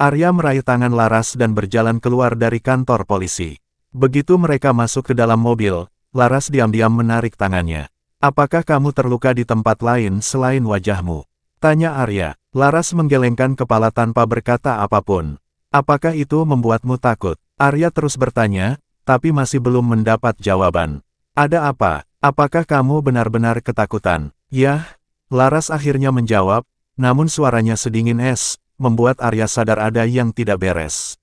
Arya meraih tangan Laras dan berjalan keluar dari kantor polisi. Begitu mereka masuk ke dalam mobil, Laras diam-diam menarik tangannya. Apakah kamu terluka di tempat lain selain wajahmu? Tanya Arya. Laras menggelengkan kepala tanpa berkata apapun. Apakah itu membuatmu takut? Arya terus bertanya, tapi masih belum mendapat jawaban. Ada apa? Apakah kamu benar-benar ketakutan? Yah, Laras akhirnya menjawab, namun suaranya sedingin es, membuat Arya sadar ada yang tidak beres.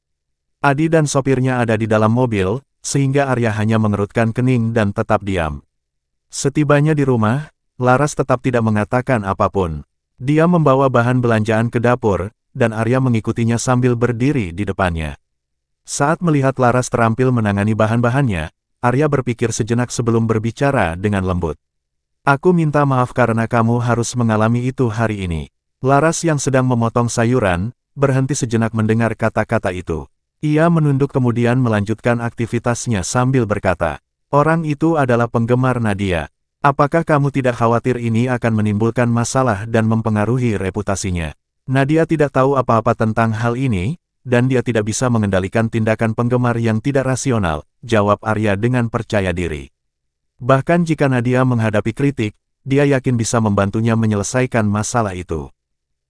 Adi dan sopirnya ada di dalam mobil, sehingga Arya hanya mengerutkan kening dan tetap diam. Setibanya di rumah, Laras tetap tidak mengatakan apapun. Dia membawa bahan belanjaan ke dapur, dan Arya mengikutinya sambil berdiri di depannya. Saat melihat Laras terampil menangani bahan-bahannya, Arya berpikir sejenak sebelum berbicara dengan lembut. Aku minta maaf karena kamu harus mengalami itu hari ini. Laras yang sedang memotong sayuran, berhenti sejenak mendengar kata-kata itu. Ia menunduk kemudian melanjutkan aktivitasnya sambil berkata, orang itu adalah penggemar Nadia. Apakah kamu tidak khawatir ini akan menimbulkan masalah dan mempengaruhi reputasinya? Nadia tidak tahu apa-apa tentang hal ini, dan dia tidak bisa mengendalikan tindakan penggemar yang tidak rasional, jawab Arya dengan percaya diri. Bahkan jika Nadia menghadapi kritik, dia yakin bisa membantunya menyelesaikan masalah itu.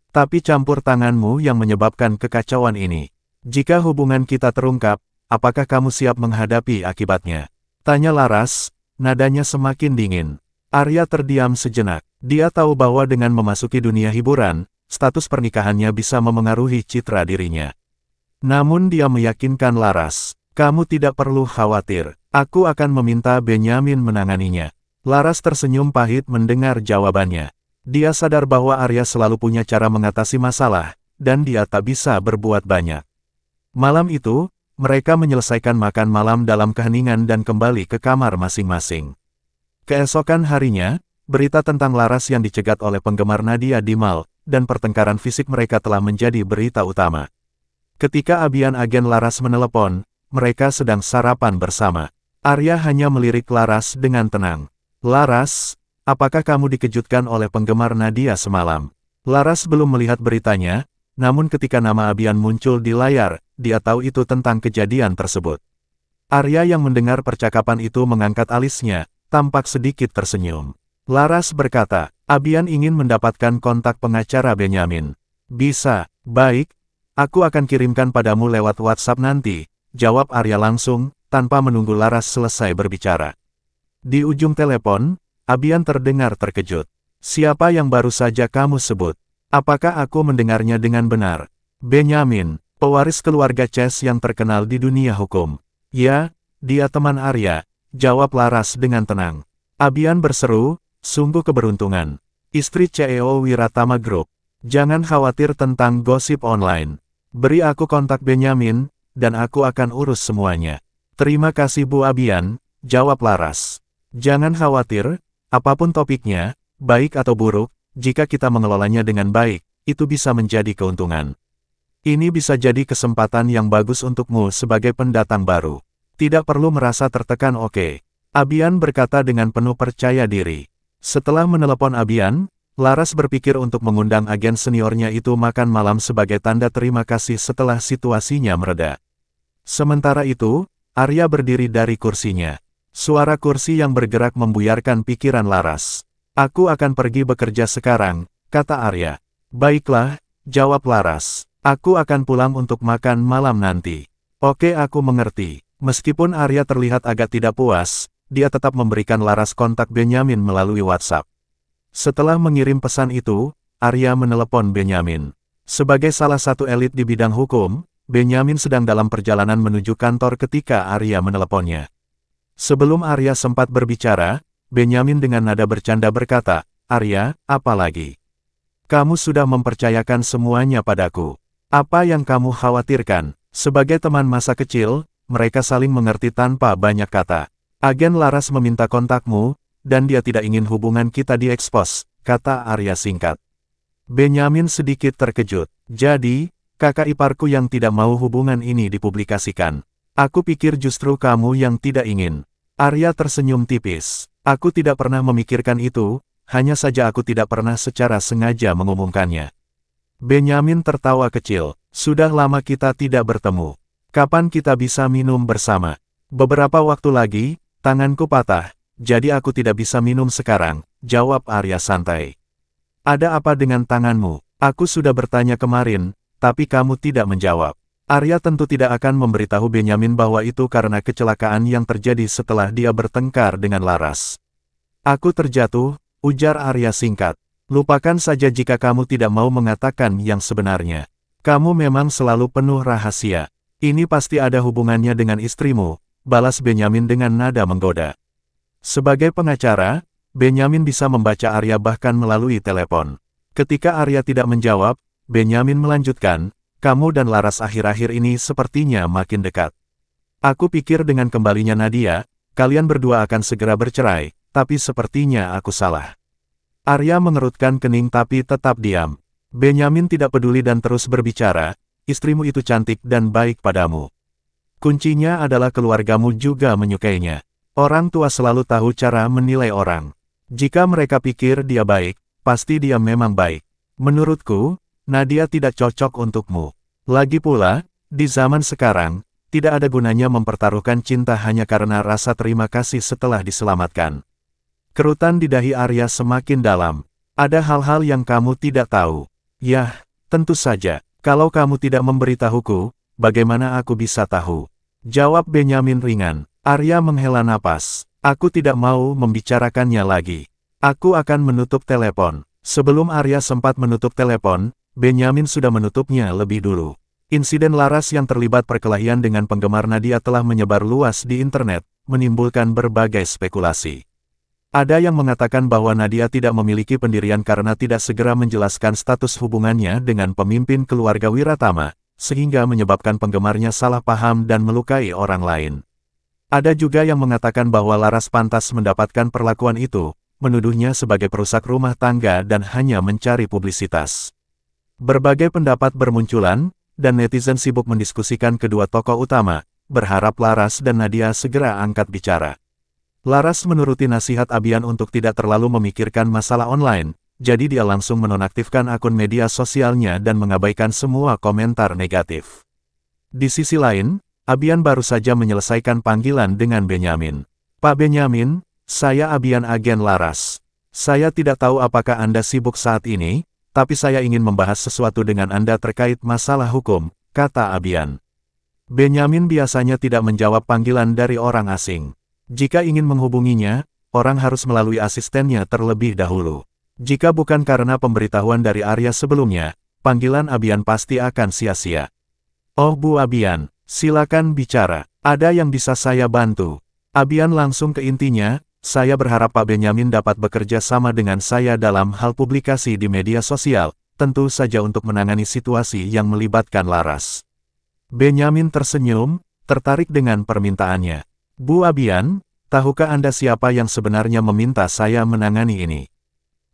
Tapi campur tanganmu yang menyebabkan kekacauan ini. Jika hubungan kita terungkap, apakah kamu siap menghadapi akibatnya? Tanya Laras, nadanya semakin dingin. Arya terdiam sejenak. Dia tahu bahwa dengan memasuki dunia hiburan, status pernikahannya bisa memengaruhi citra dirinya. Namun dia meyakinkan Laras, kamu tidak perlu khawatir, aku akan meminta Benyamin menanganinya. Laras tersenyum pahit mendengar jawabannya. Dia sadar bahwa Arya selalu punya cara mengatasi masalah, dan dia tak bisa berbuat banyak. Malam itu, mereka menyelesaikan makan malam dalam keheningan dan kembali ke kamar masing-masing. Keesokan harinya, berita tentang Laras yang dicegat oleh penggemar Nadia di mal, dan pertengkaran fisik mereka telah menjadi berita utama. Ketika agen Laras menelepon, mereka sedang sarapan bersama. Arya hanya melirik Laras dengan tenang. Laras, apakah kamu dikejutkan oleh penggemar Nadia semalam? Laras belum melihat beritanya, namun ketika nama Abian muncul di layar, dia tahu itu tentang kejadian tersebut. Arya yang mendengar percakapan itu mengangkat alisnya, tampak sedikit tersenyum. Laras berkata, Abian ingin mendapatkan kontak pengacara Benyamin. Bisa, baik, aku akan kirimkan padamu lewat WhatsApp nanti, jawab Arya langsung, tanpa menunggu Laras selesai berbicara. Di ujung telepon, Abian terdengar terkejut. Siapa yang baru saja kamu sebut? Apakah aku mendengarnya dengan benar? Benyamin, pewaris keluarga Ces yang terkenal di dunia hukum. Ya, dia teman Arya, jawab Laras dengan tenang. Abian berseru, sungguh keberuntungan. Istri CEO Wiratama Group. Jangan khawatir tentang gosip online. Beri aku kontak Benyamin, dan aku akan urus semuanya. Terima kasih Bu Abian, jawab Laras. Jangan khawatir, apapun topiknya, baik atau buruk, jika kita mengelolanya dengan baik, itu bisa menjadi keuntungan. Ini bisa jadi kesempatan yang bagus untukmu sebagai pendatang baru. Tidak perlu merasa tertekan, oke? Abian berkata dengan penuh percaya diri. Setelah menelepon Abian, Laras berpikir untuk mengundang agen seniornya itu makan malam sebagai tanda terima kasih setelah situasinya mereda. Sementara itu, Arya berdiri dari kursinya. Suara kursi yang bergerak membuyarkan pikiran Laras. Aku akan pergi bekerja sekarang, kata Arya. Baiklah, jawab Laras. Aku akan pulang untuk makan malam nanti. Oke, aku mengerti. Meskipun Arya terlihat agak tidak puas, dia tetap memberikan Laras kontak Benyamin melalui WhatsApp. Setelah mengirim pesan itu, Arya menelepon Benyamin. Sebagai salah satu elit di bidang hukum, Benyamin sedang dalam perjalanan menuju kantor ketika Arya meneleponnya. Sebelum Arya sempat berbicara, Benyamin dengan nada bercanda berkata, Arya, apa lagi? Kamu sudah mempercayakan semuanya padaku. Apa yang kamu khawatirkan? Sebagai teman masa kecil, mereka saling mengerti tanpa banyak kata. Agen Laras meminta kontakmu, dan dia tidak ingin hubungan kita diekspos, kata Arya singkat. Benyamin sedikit terkejut. Jadi, kakak iparku yang tidak mau hubungan ini dipublikasikan. Aku pikir justru kamu yang tidak ingin. Arya tersenyum tipis. Aku tidak pernah memikirkan itu, hanya saja aku tidak pernah secara sengaja mengumumkannya. Benyamin tertawa kecil. Sudah lama kita tidak bertemu. Kapan kita bisa minum bersama? Beberapa waktu lagi, tanganku patah, jadi aku tidak bisa minum sekarang, jawab Arya santai. Ada apa dengan tanganmu? Aku sudah bertanya kemarin, tapi kamu tidak menjawab. Arya tentu tidak akan memberitahu Benyamin bahwa itu karena kecelakaan yang terjadi setelah dia bertengkar dengan Laras. Aku terjatuh, ujar Arya singkat. Lupakan saja jika kamu tidak mau mengatakan yang sebenarnya. Kamu memang selalu penuh rahasia. Ini pasti ada hubungannya dengan istrimu, balas Benyamin dengan nada menggoda. Sebagai pengacara, Benyamin bisa membaca Arya bahkan melalui telepon. Ketika Arya tidak menjawab, Benyamin melanjutkan, kamu dan Laras akhir-akhir ini sepertinya makin dekat. Aku pikir dengan kembalinya Nadia, kalian berdua akan segera bercerai, tapi sepertinya aku salah. Arya mengerutkan kening tapi tetap diam. Benyamin tidak peduli dan terus berbicara, istrimu itu cantik dan baik padamu. Kuncinya adalah keluargamu juga menyukainya. Orang tua selalu tahu cara menilai orang. Jika mereka pikir dia baik, pasti dia memang baik. Menurutku, Nadia tidak cocok untukmu. Lagi pula, di zaman sekarang, tidak ada gunanya mempertaruhkan cinta hanya karena rasa terima kasih setelah diselamatkan. Kerutan di dahi Arya semakin dalam. Ada hal-hal yang kamu tidak tahu. Yah, tentu saja. Kalau kamu tidak memberitahuku, bagaimana aku bisa tahu? Jawab Benyamin ringan. Arya menghela napas. Aku tidak mau membicarakannya lagi. Aku akan menutup telepon. Sebelum Arya sempat menutup telepon, Benyamin sudah menutupnya lebih dulu. Insiden Laras yang terlibat perkelahian dengan penggemar Nadia telah menyebar luas di internet, menimbulkan berbagai spekulasi. Ada yang mengatakan bahwa Nadia tidak memiliki pendirian karena tidak segera menjelaskan status hubungannya dengan pemimpin keluarga Wiratama, sehingga menyebabkan penggemarnya salah paham dan melukai orang lain. Ada juga yang mengatakan bahwa Laras pantas mendapatkan perlakuan itu, menuduhnya sebagai perusak rumah tangga dan hanya mencari publisitas. Berbagai pendapat bermunculan, dan netizen sibuk mendiskusikan kedua tokoh utama, berharap Laras dan Nadia segera angkat bicara. Laras menuruti nasihat Abian untuk tidak terlalu memikirkan masalah online, jadi dia langsung menonaktifkan akun media sosialnya dan mengabaikan semua komentar negatif. Di sisi lain, Abian baru saja menyelesaikan panggilan dengan Benyamin. Pak Benyamin, saya Abian agen Laras. Saya tidak tahu apakah Anda sibuk saat ini, tapi saya ingin membahas sesuatu dengan Anda terkait masalah hukum, kata Abian. Benyamin biasanya tidak menjawab panggilan dari orang asing. Jika ingin menghubunginya, orang harus melalui asistennya terlebih dahulu. Jika bukan karena pemberitahuan dari Arya sebelumnya, panggilan Abian pasti akan sia-sia. Oh Bu Abian, silakan bicara. Ada yang bisa saya bantu? Abian langsung ke intinya, saya berharap Pak Benyamin dapat bekerja sama dengan saya dalam hal publikasi di media sosial, tentu saja untuk menangani situasi yang melibatkan Laras. Benyamin tersenyum, tertarik dengan permintaannya. Bu Abian, tahukah Anda siapa yang sebenarnya meminta saya menangani ini?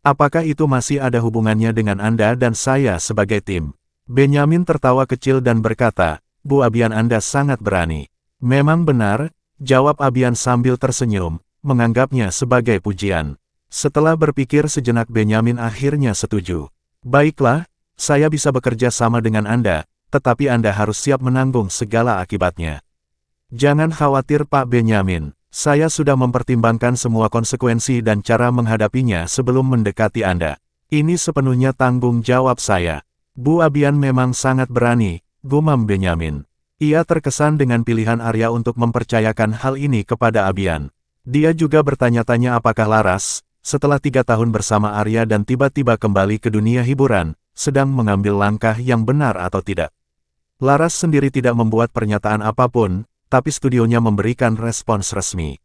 Apakah itu masih ada hubungannya dengan Anda dan saya sebagai tim? Benyamin tertawa kecil dan berkata, Bu Abian Anda sangat berani. Memang benar, jawab Abian sambil tersenyum, menganggapnya sebagai pujian. Setelah berpikir sejenak Benyamin akhirnya setuju. Baiklah, saya bisa bekerja sama dengan Anda, tetapi Anda harus siap menanggung segala akibatnya. Jangan khawatir Pak Benyamin, saya sudah mempertimbangkan semua konsekuensi dan cara menghadapinya sebelum mendekati Anda. Ini sepenuhnya tanggung jawab saya. Bu Abian memang sangat berani, gumam Benyamin. Ia terkesan dengan pilihan Arya untuk mempercayakan hal ini kepada Abian. Dia juga bertanya-tanya apakah Laras, setelah 3 tahun bersama Arya dan tiba-tiba kembali ke dunia hiburan, sedang mengambil langkah yang benar atau tidak. Laras sendiri tidak membuat pernyataan apapun, tapi studionya memberikan respons resmi.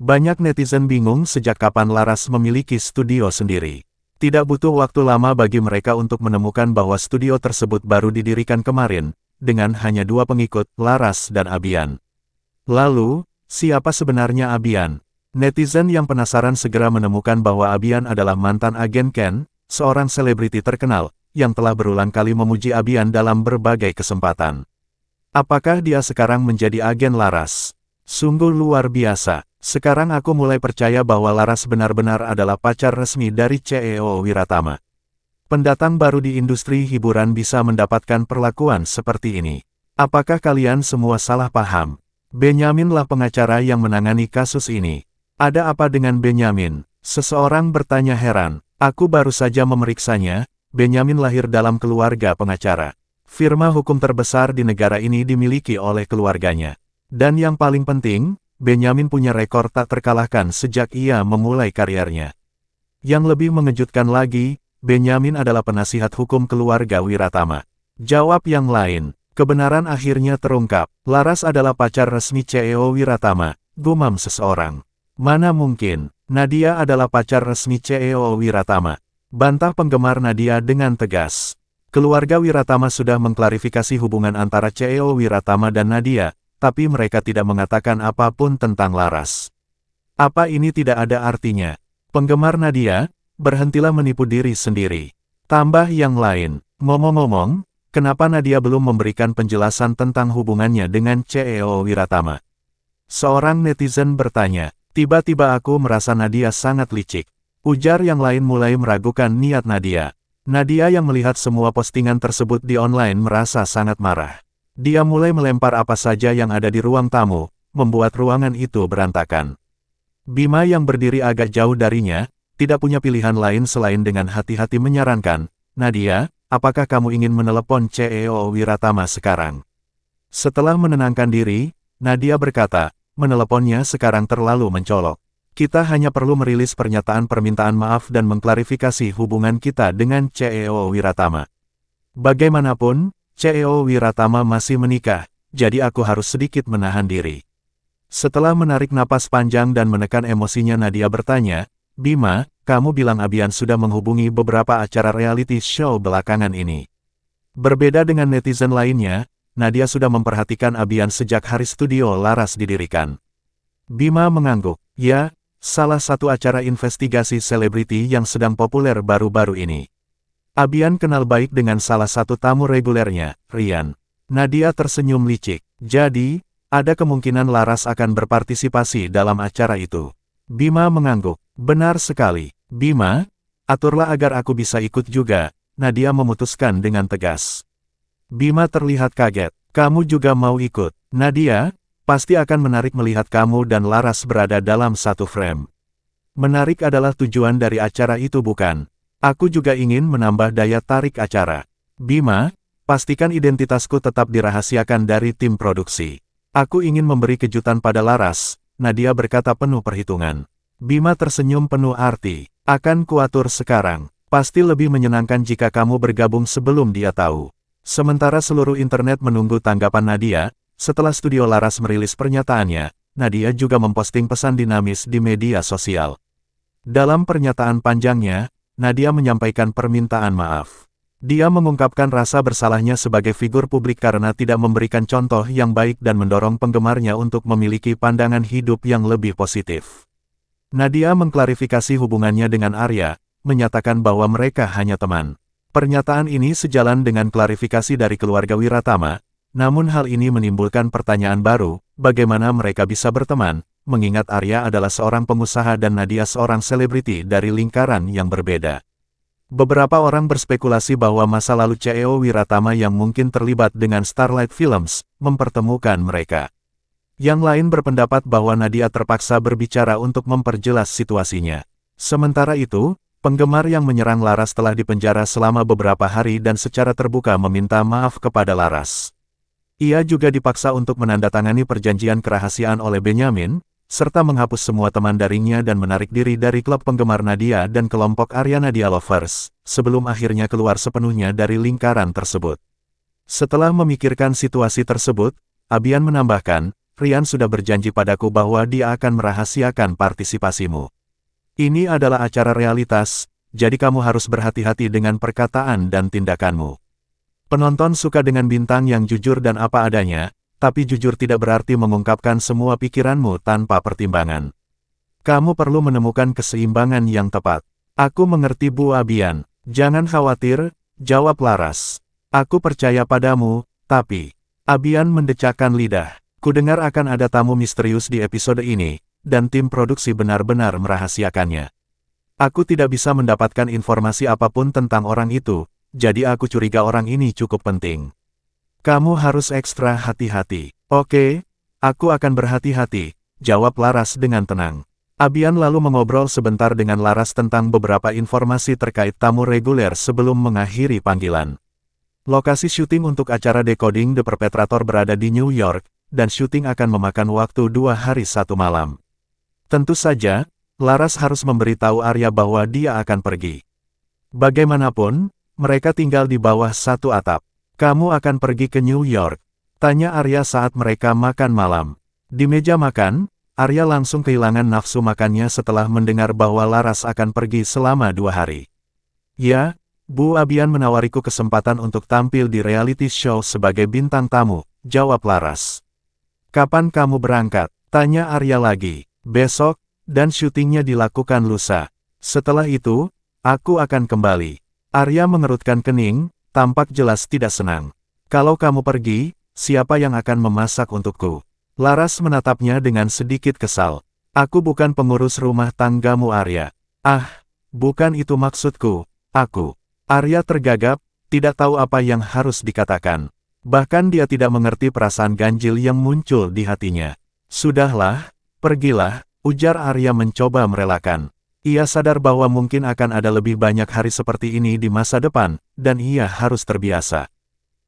Banyak netizen bingung sejak kapan Laras memiliki studio sendiri. Tidak butuh waktu lama bagi mereka untuk menemukan bahwa studio tersebut baru didirikan kemarin, dengan hanya 2 pengikut, Laras dan Abian. Lalu, siapa sebenarnya Abian? Netizen yang penasaran segera menemukan bahwa Abian adalah mantan agen Ken, seorang selebriti terkenal, yang telah berulang kali memuji Abian dalam berbagai kesempatan. Apakah dia sekarang menjadi agen Laras? Sungguh luar biasa. Sekarang aku mulai percaya bahwa Laras benar-benar adalah pacar resmi dari CEO Wiratama. Pendatang baru di industri hiburan bisa mendapatkan perlakuan seperti ini. Apakah kalian semua salah paham? Benyaminlah pengacara yang menangani kasus ini. Ada apa dengan Benyamin? Seseorang bertanya heran. Aku baru saja memeriksanya. Benyamin lahir dalam keluarga pengacara. Firma hukum terbesar di negara ini dimiliki oleh keluarganya. Dan yang paling penting, Benyamin punya rekor tak terkalahkan sejak ia memulai karirnya. Yang lebih mengejutkan lagi, Benyamin adalah penasihat hukum keluarga Wiratama. Jawab yang lain. Kebenaran akhirnya terungkap. Laras adalah pacar resmi CEO Wiratama, gumam seseorang. Mana mungkin, Nadia adalah pacar resmi CEO Wiratama. Bantah penggemar Nadia dengan tegas. Keluarga Wiratama sudah mengklarifikasi hubungan antara CEO Wiratama dan Nadia, tapi mereka tidak mengatakan apapun tentang Laras. Apa ini tidak ada artinya? Penggemar Nadia, berhentilah menipu diri sendiri. Tambah yang lain, ngomong-ngomong, kenapa Nadia belum memberikan penjelasan tentang hubungannya dengan CEO Wiratama? Seorang netizen bertanya, tiba-tiba aku merasa Nadia sangat licik. Ujar yang lain mulai meragukan niat Nadia. Nadia yang melihat semua postingan tersebut di online merasa sangat marah. Dia mulai melempar apa saja yang ada di ruang tamu, membuat ruangan itu berantakan. Bima yang berdiri agak jauh darinya, tidak punya pilihan lain selain dengan hati-hati menyarankan, Nadia, apakah kamu ingin menelepon CEO Wiratama sekarang? Setelah menenangkan diri, Nadia berkata, meneleponnya sekarang terlalu mencolok. Kita hanya perlu merilis pernyataan permintaan maaf dan mengklarifikasi hubungan kita dengan CEO Wiratama. Bagaimanapun, CEO Wiratama masih menikah, jadi aku harus sedikit menahan diri. Setelah menarik napas panjang dan menekan emosinya, Nadia bertanya, Bima, kamu bilang Abian sudah menghubungi beberapa acara reality show belakangan ini. Berbeda dengan netizen lainnya, Nadia sudah memperhatikan Abian sejak hari studio Laras didirikan. Bima mengangguk, ya, salah satu acara investigasi selebriti yang sedang populer baru-baru ini. Abian kenal baik dengan salah satu tamu regulernya, Rian. Nadia tersenyum licik. Jadi, ada kemungkinan Laras akan berpartisipasi dalam acara itu. Bima mengangguk. Benar sekali. Bima, aturlah agar aku bisa ikut juga, Nadia memutuskan dengan tegas. Bima terlihat kaget. Kamu juga mau ikut? Nadia, pasti akan menarik melihat kamu dan Laras berada dalam satu frame. Menarik adalah tujuan dari acara itu bukan? Aku juga ingin menambah daya tarik acara. Bima, pastikan identitasku tetap dirahasiakan dari tim produksi. Aku ingin memberi kejutan pada Laras, Nadia berkata penuh perhitungan. Bima tersenyum penuh arti. Akan kuatur sekarang. Pasti lebih menyenangkan jika kamu bergabung sebelum dia tahu. Sementara seluruh internet menunggu tanggapan Nadia, setelah studio Laras merilis pernyataannya, Nadia juga memposting pesan dinamis di media sosial. Dalam pernyataan panjangnya, Nadia menyampaikan permintaan maaf. Dia mengungkapkan rasa bersalahnya sebagai figur publik karena tidak memberikan contoh yang baik dan mendorong penggemarnya untuk memiliki pandangan hidup yang lebih positif. Nadia mengklarifikasi hubungannya dengan Arya, menyatakan bahwa mereka hanya teman. Pernyataan ini sejalan dengan klarifikasi dari keluarga Wiratama, namun hal ini menimbulkan pertanyaan baru, bagaimana mereka bisa berteman, mengingat Arya adalah seorang pengusaha dan Nadia seorang selebriti dari lingkaran yang berbeda. Beberapa orang berspekulasi bahwa masa lalu CEO Wiratama yang mungkin terlibat dengan Starlight Films, mempertemukan mereka. Yang lain berpendapat bahwa Nadia terpaksa berbicara untuk memperjelas situasinya. Sementara itu, penggemar yang menyerang Laras telah dipenjara selama beberapa hari dan secara terbuka meminta maaf kepada Laras. Ia juga dipaksa untuk menandatangani perjanjian kerahasiaan oleh Benyamin, serta menghapus semua teman daringnya dan menarik diri dari klub penggemar Nadia dan kelompok Arya Nadia Lovers, sebelum akhirnya keluar sepenuhnya dari lingkaran tersebut. Setelah memikirkan situasi tersebut, Abian menambahkan, Rian sudah berjanji padaku bahwa dia akan merahasiakan partisipasimu. Ini adalah acara realitas, jadi kamu harus berhati-hati dengan perkataan dan tindakanmu. Penonton suka dengan bintang yang jujur dan apa adanya, tapi jujur tidak berarti mengungkapkan semua pikiranmu tanpa pertimbangan. Kamu perlu menemukan keseimbangan yang tepat. Aku mengerti Bu Abian. Jangan khawatir, jawab Laras. Aku percaya padamu, tapi... Abian mendecakkan lidah. Kudengar akan ada tamu misterius di episode ini, dan tim produksi benar-benar merahasiakannya. Aku tidak bisa mendapatkan informasi apapun tentang orang itu, jadi aku curiga orang ini cukup penting. Kamu harus ekstra hati-hati. Oke, aku akan berhati-hati, jawab Laras dengan tenang. Abian lalu mengobrol sebentar dengan Laras tentang beberapa informasi terkait tamu reguler sebelum mengakhiri panggilan. Lokasi syuting untuk acara Decoding The Perpetrator berada di New York, dan syuting akan memakan waktu 2 hari 1 malam. Tentu saja, Laras harus memberitahu Arya bahwa dia akan pergi. Bagaimanapun, mereka tinggal di bawah satu atap. Kamu akan pergi ke New York? Tanya Arya saat mereka makan malam. Di meja makan, Arya langsung kehilangan nafsu makannya setelah mendengar bahwa Laras akan pergi selama 2 hari. Ya, Bu Abian menawariku kesempatan untuk tampil di reality show sebagai bintang tamu, jawab Laras. Kapan kamu berangkat? Tanya Arya lagi. Besok, dan syutingnya dilakukan lusa. Setelah itu, aku akan kembali. Arya mengerutkan kening, tampak jelas tidak senang. Kalau kamu pergi, siapa yang akan memasak untukku? Laras menatapnya dengan sedikit kesal. Aku bukan pengurus rumah tanggamu Arya. Ah, bukan itu maksudku, aku. Arya tergagap, tidak tahu apa yang harus dikatakan. Bahkan dia tidak mengerti perasaan ganjil yang muncul di hatinya. Sudahlah, pergilah, ujar Arya mencoba merelakan. Ia sadar bahwa mungkin akan ada lebih banyak hari seperti ini di masa depan, dan ia harus terbiasa.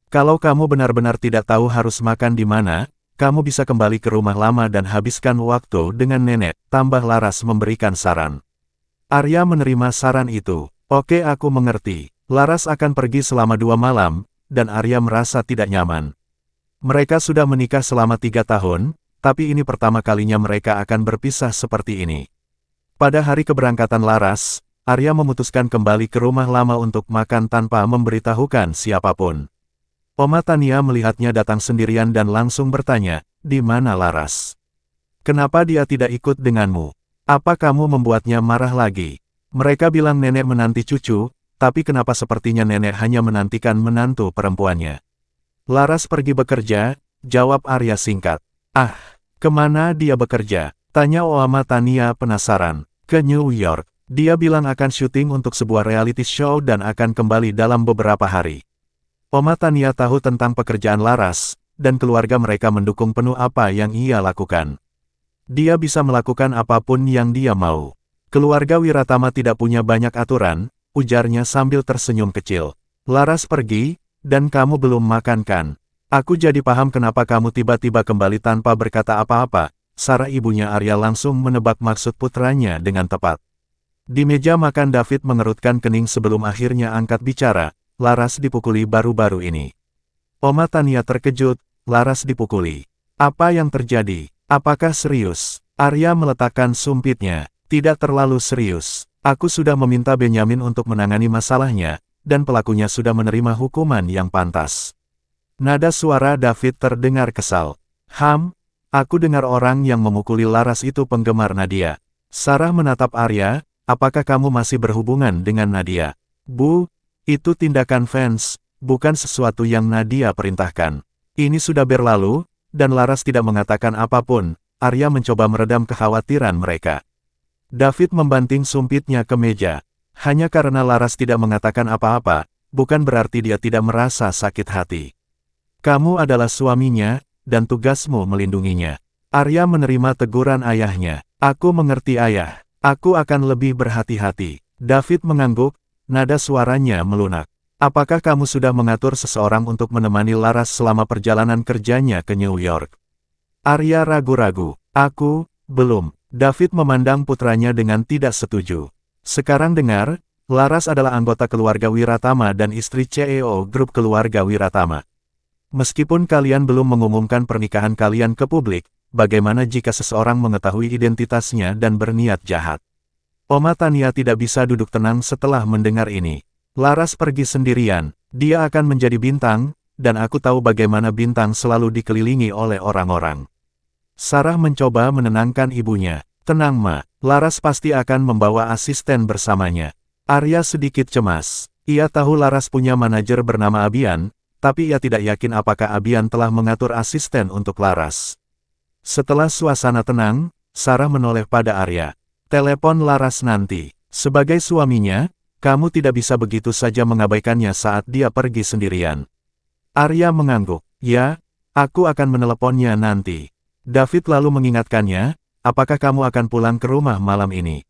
Kalau kamu benar-benar tidak tahu harus makan di mana, kamu bisa kembali ke rumah lama dan habiskan waktu dengan nenek, tambah Laras memberikan saran. Arya menerima saran itu. Oke, aku mengerti. Laras akan pergi selama 2 malam, dan Arya merasa tidak nyaman. Mereka sudah menikah selama 3 tahun, tapi ini pertama kalinya mereka akan berpisah seperti ini. Pada hari keberangkatan Laras, Arya memutuskan kembali ke rumah lama untuk makan tanpa memberitahukan siapapun. Oma Tania melihatnya datang sendirian dan langsung bertanya, di mana Laras? Kenapa dia tidak ikut denganmu? Apa kamu membuatnya marah lagi? Mereka bilang nenek menanti cucu, tapi kenapa sepertinya nenek hanya menantikan menantu perempuannya? Laras pergi bekerja, jawab Arya singkat. Ah, kemana dia bekerja? Tanya Oma Tania penasaran. Ke New York. Dia bilang akan syuting untuk sebuah reality show dan akan kembali dalam beberapa hari. Oma Tania tahu tentang pekerjaan Laras, dan keluarga mereka mendukung penuh apa yang ia lakukan. Dia bisa melakukan apapun yang dia mau. Keluarga Wiratama tidak punya banyak aturan, ujarnya sambil tersenyum kecil. Laras pergi, dan kamu belum makan kan? Aku jadi paham kenapa kamu tiba-tiba kembali tanpa berkata apa-apa. Sarah ibunya Arya langsung menebak maksud putranya dengan tepat. Di meja makan David mengerutkan kening sebelum akhirnya angkat bicara. Laras dipukuli baru-baru ini. Oma Tania terkejut, Laras dipukuli. Apa yang terjadi? Apakah serius? Arya meletakkan sumpitnya. Tidak terlalu serius. Aku sudah meminta Benyamin untuk menangani masalahnya, dan pelakunya sudah menerima hukuman yang pantas. Nada suara David terdengar kesal. Aku dengar orang yang memukuli Laras itu penggemar Nadia. Sarah menatap Arya, apakah kamu masih berhubungan dengan Nadia? Bu, itu tindakan fans, bukan sesuatu yang Nadia perintahkan. Ini sudah berlalu, dan Laras tidak mengatakan apapun. Arya mencoba meredam kekhawatiran mereka. David membanting sumpitnya ke meja. Hanya karena Laras tidak mengatakan apa-apa, bukan berarti dia tidak merasa sakit hati. Kamu adalah suaminya, dan tugasmu melindunginya. Arya menerima teguran ayahnya. Aku mengerti ayah. Aku akan lebih berhati-hati. David mengangguk, nada suaranya melunak. Apakah kamu sudah mengatur seseorang untuk menemani Laras selama perjalanan kerjanya ke New York? Arya ragu-ragu. Aku, belum. David memandang putranya dengan tidak setuju. Sekarang dengar, Laras adalah anggota keluarga Wiratama dan istri CEO grup keluarga Wiratama. Meskipun kalian belum mengumumkan pernikahan kalian ke publik, bagaimana jika seseorang mengetahui identitasnya dan berniat jahat? Oma Tania tidak bisa duduk tenang setelah mendengar ini. Laras pergi sendirian, dia akan menjadi bintang, dan aku tahu bagaimana bintang selalu dikelilingi oleh orang-orang. Sarah mencoba menenangkan ibunya. Tenang Ma, Laras pasti akan membawa asisten bersamanya. Arya sedikit cemas. Ia tahu Laras punya manajer bernama Abian, tapi ia tidak yakin apakah Abian telah mengatur asisten untuk Laras. Setelah suasana tenang, Sarah menoleh pada Arya. Telepon Laras nanti. Sebagai suaminya, kamu tidak bisa begitu saja mengabaikannya saat dia pergi sendirian. Arya mengangguk. Ya, aku akan meneleponnya nanti. David lalu mengingatkannya, apakah kamu akan pulang ke rumah malam ini?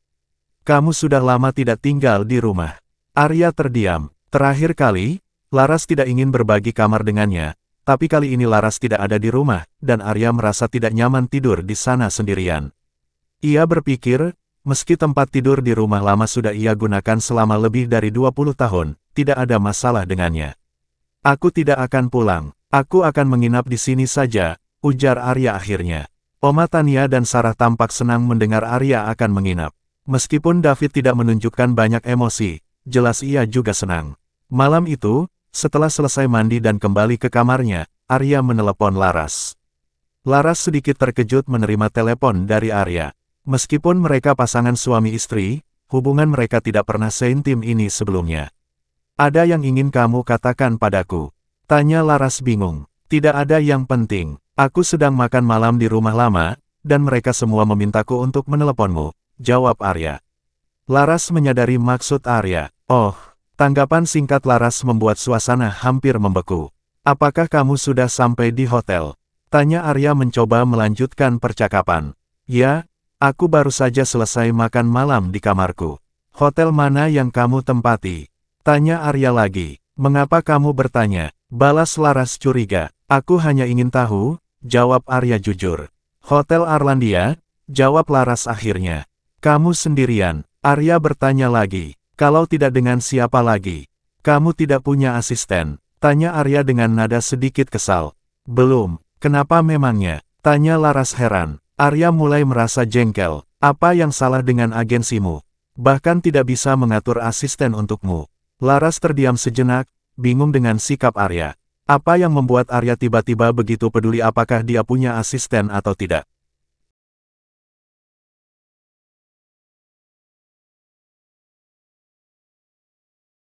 Kamu sudah lama tidak tinggal di rumah. Arya terdiam. Terakhir kali, Laras tidak ingin berbagi kamar dengannya, tapi kali ini Laras tidak ada di rumah, dan Arya merasa tidak nyaman tidur di sana sendirian. Ia berpikir, meski tempat tidur di rumah lama sudah ia gunakan selama lebih dari 20 tahun, tidak ada masalah dengannya. Aku tidak akan pulang, aku akan menginap di sini saja, ujar Arya akhirnya. Oma Tania dan Sarah tampak senang mendengar Arya akan menginap. Meskipun David tidak menunjukkan banyak emosi, jelas ia juga senang. Malam itu, setelah selesai mandi dan kembali ke kamarnya, Arya menelepon Laras. Laras sedikit terkejut menerima telepon dari Arya. Meskipun mereka pasangan suami istri, hubungan mereka tidak pernah seintim ini sebelumnya. Ada yang ingin kamu katakan padaku? Tanya Laras bingung. Tidak ada yang penting. Aku sedang makan malam di rumah lama, dan mereka semua memintaku untuk meneleponmu, jawab Arya. Laras menyadari maksud Arya. Oh, tanggapan singkat Laras membuat suasana hampir membeku. Apakah kamu sudah sampai di hotel? Tanya Arya mencoba melanjutkan percakapan. Ya, aku baru saja selesai makan malam di kamarku. Hotel mana yang kamu tempati? Tanya Arya lagi. Mengapa kamu bertanya? Balas Laras curiga. Aku hanya ingin tahu, jawab Arya jujur. Hotel Arlandia, jawab Laras akhirnya. Kamu sendirian? Arya bertanya lagi. Kalau tidak dengan siapa lagi? Kamu tidak punya asisten? Tanya Arya dengan nada sedikit kesal. Belum. Kenapa memangnya? Tanya Laras heran. Arya mulai merasa jengkel. Apa yang salah dengan agensimu? Bahkan tidak bisa mengatur asisten untukmu. Laras terdiam sejenak, bingung dengan sikap Arya. Apa yang membuat Arya tiba-tiba begitu peduli apakah dia punya asisten atau tidak?